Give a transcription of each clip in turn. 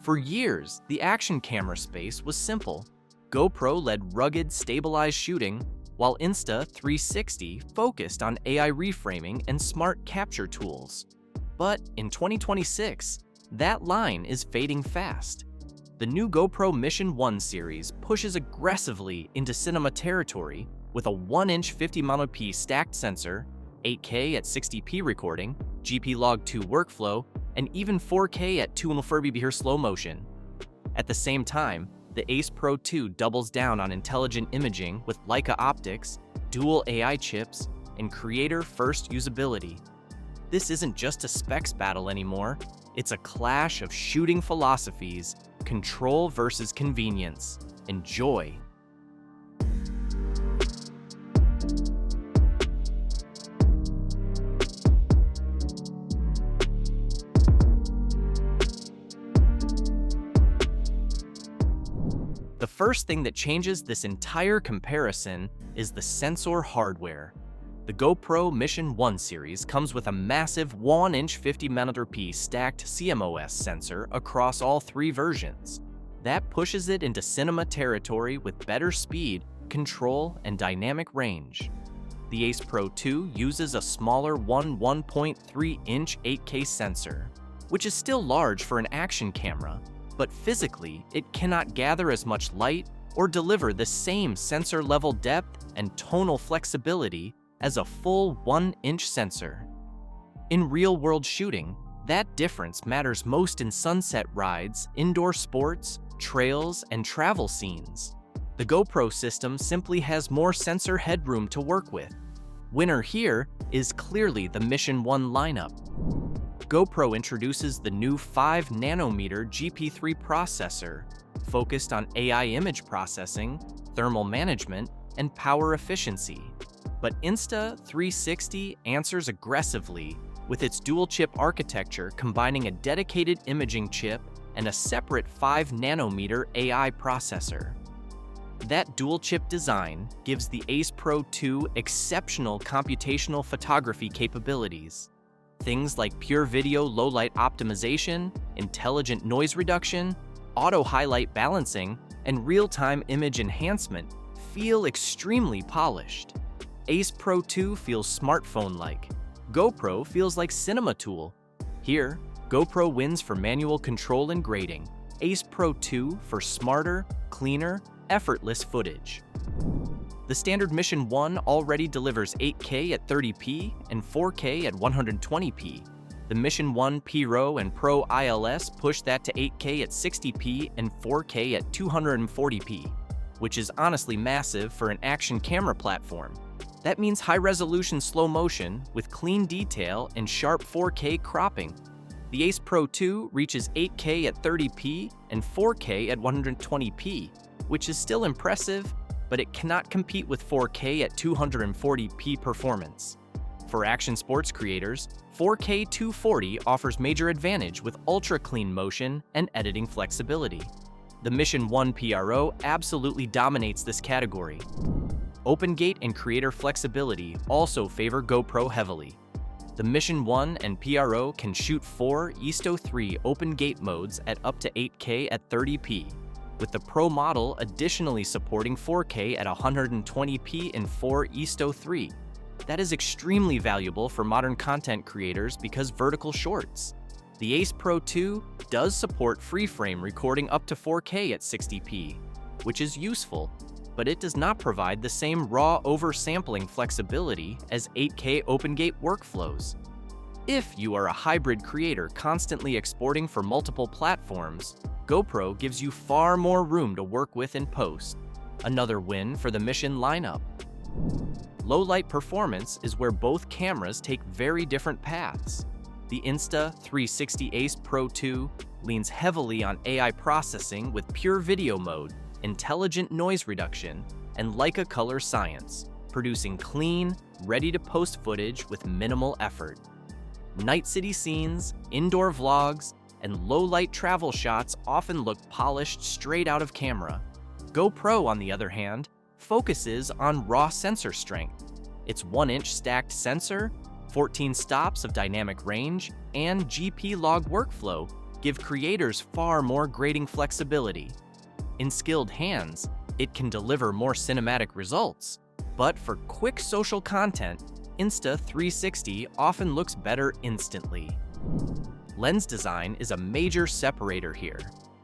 For years, the action camera space was simple. GoPro led rugged, stabilized shooting, while Insta360 focused on AI reframing and smart capture tools. But in 2026, that line is fading fast. The new GoPro Mission 1 series pushes aggressively into cinema territory with a 1-inch 50mm stacked sensor, 8K at 60p recording, GP Log 2 workflow, and even 4K at 240p slow motion. At the same time, the Ace Pro 2 doubles down on intelligent imaging with Leica optics, dual AI chips, and creator-first usability. This isn't just a specs battle anymore, it's a clash of shooting philosophies, control versus convenience. Enjoy! The first thing that changes this entire comparison is the sensor hardware. The GoPro Mission 1 series comes with a massive 1-inch 50mm stacked CMOS sensor across all three versions. That pushes it into cinema territory with better speed, control, and dynamic range. The Ace Pro 2 uses a smaller 1.3-inch 8K sensor, which is still large for an action camera, but physically, it cannot gather as much light or deliver the same sensor-level depth and tonal flexibility as a full 1-inch sensor. In real-world shooting, that difference matters most in sunset rides, indoor sports, trails, and travel scenes. The GoPro system simply has more sensor headroom to work with. Winner here is clearly the Mission 1 lineup. GoPro introduces the new 5nm GP3 processor, focused on AI image processing, thermal management, and power efficiency. But Insta360 answers aggressively with its dual-chip architecture combining a dedicated imaging chip and a separate 5nm AI processor. That dual-chip design gives the Ace Pro 2 exceptional computational photography capabilities. Things like pure video low-light optimization, intelligent noise reduction, auto-highlight balancing, and real-time image enhancement feel extremely polished. Ace Pro 2 feels smartphone-like. GoPro feels like cinema tool. Here, GoPro wins for manual control and grading, Ace Pro 2 for smarter, cleaner, effortless footage. The standard Mission 1 already delivers 8K at 30p and 4K at 120p. The Mission 1 Pro and Pro ILS push that to 8K at 60p and 4K at 240p, which is honestly massive for an action camera platform. That means high-resolution slow motion with clean detail and sharp 4K cropping. The Ace Pro 2 reaches 8K at 30p and 4K at 120p, which is still impressive, but it cannot compete with 4K at 240p performance. For action sports creators, 4K 240 offers major advantage with ultra-clean motion and editing flexibility. The Mission 1 Pro absolutely dominates this category. OpenGate and creator flexibility also favor GoPro heavily. The Mission 1 and Pro can shoot 4 Insta360 OpenGate modes at up to 8K at 30p, with the Pro model additionally supporting 4K at 120p in 4 Insta360. That is extremely valuable for modern content creators because vertical shorts. The Ace Pro 2 does support free-frame recording up to 4K at 60p, which is useful, but it does not provide the same raw oversampling flexibility as 8K OpenGate workflows. If you are a hybrid creator constantly exporting for multiple platforms, GoPro gives you far more room to work with in post. Another win for the Mission lineup. Low-light performance is where both cameras take very different paths. The Insta360 Ace Pro 2 leans heavily on AI processing with pure video mode, intelligent noise reduction, and Leica color science, producing clean, ready-to-post footage with minimal effort. Night city scenes, indoor vlogs, and low-light travel shots often look polished straight out of camera. GoPro, on the other hand, focuses on raw sensor strength. Its 1-inch stacked sensor, 14 stops of dynamic range, and GP log workflow give creators far more grading flexibility. In skilled hands, it can deliver more cinematic results. But for quick social content, Insta360 often looks better instantly. Lens design is a major separator here.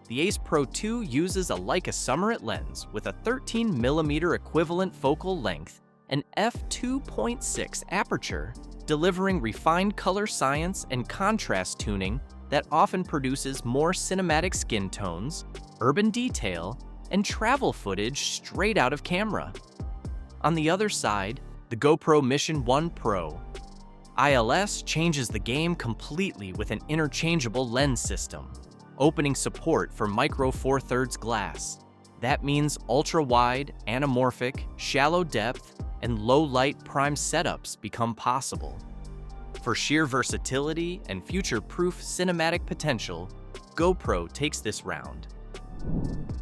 The Ace Pro 2 uses a Leica Summerit lens with a 13mm equivalent focal length and f2.6 aperture, delivering refined color science and contrast tuning that often produces more cinematic skin tones, urban detail, and travel footage straight out of camera. On the other side, the GoPro Mission 1 Pro ILS changes the game completely with an interchangeable lens system, opening support for micro 4/3 glass. That means ultra-wide, anamorphic, shallow depth, and low-light prime setups become possible. For sheer versatility and future-proof cinematic potential, GoPro takes this round.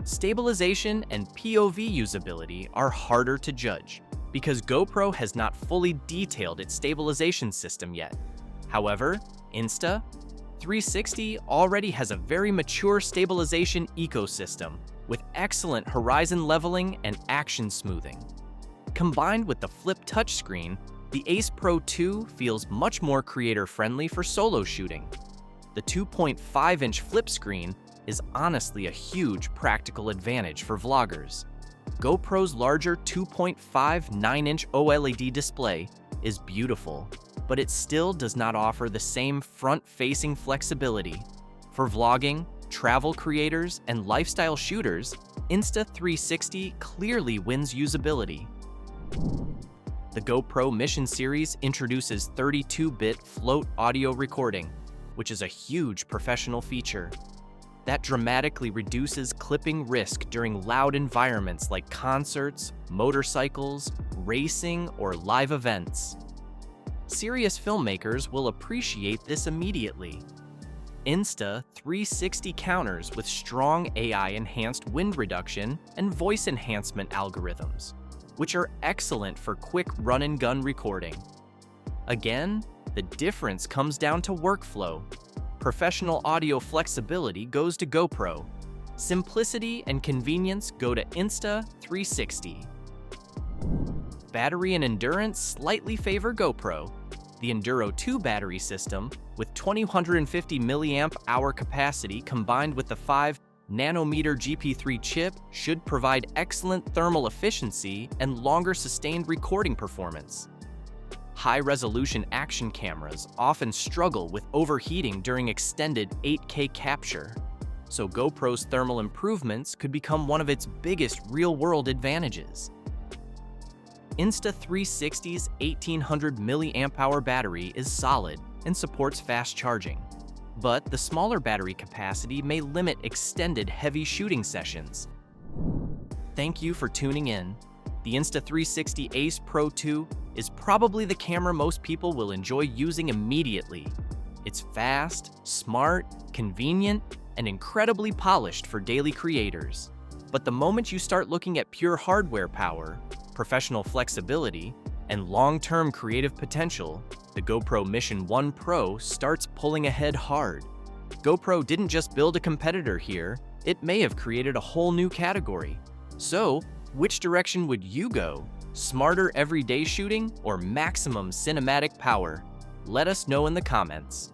Stabilization and POV usability are harder to judge because GoPro has not fully detailed its stabilization system yet. However, Insta360 already has a very mature stabilization ecosystem with excellent horizon leveling and action smoothing. Combined with the flip touchscreen, the Ace Pro 2 feels much more creator-friendly for solo shooting. The 2.5-inch flip screen is honestly a huge practical advantage for vloggers. GoPro's larger 2.5 9-inch OLED display is beautiful, but it still does not offer the same front-facing flexibility. For vlogging, travel creators, and lifestyle shooters, Insta360 clearly wins usability. The GoPro Mission series introduces 32-bit float audio recording, which is a huge professional feature. That dramatically reduces clipping risk during loud environments like concerts, motorcycles, racing, or live events. Serious filmmakers will appreciate this immediately. Insta360 counters with strong AI-enhanced wind reduction and voice enhancement algorithms, which are excellent for quick run-and-gun recording. Again, the difference comes down to workflow. Professional audio flexibility goes to GoPro. Simplicity and convenience go to Insta360. Battery and endurance slightly favor GoPro. The Enduro 2 battery system, with 2150 mAh capacity combined with the 5nm GP3 chip, should provide excellent thermal efficiency and longer sustained recording performance. High-resolution action cameras often struggle with overheating during extended 8K capture, so GoPro's thermal improvements could become one of its biggest real-world advantages. Insta360's 1800 mAh battery is solid and supports fast charging, but the smaller battery capacity may limit extended heavy shooting sessions. Thank you for tuning in. The Insta360 Ace Pro 2 is probably the camera most people will enjoy using immediately. It's fast, smart, convenient, and incredibly polished for daily creators. But the moment you start looking at pure hardware power, professional flexibility, and long-term creative potential, the GoPro Mission 1 Pro starts pulling ahead hard. GoPro didn't just build a competitor here, it may have created a whole new category. So, which direction would you go? Smarter everyday shooting or maximum cinematic power? Let us know in the comments.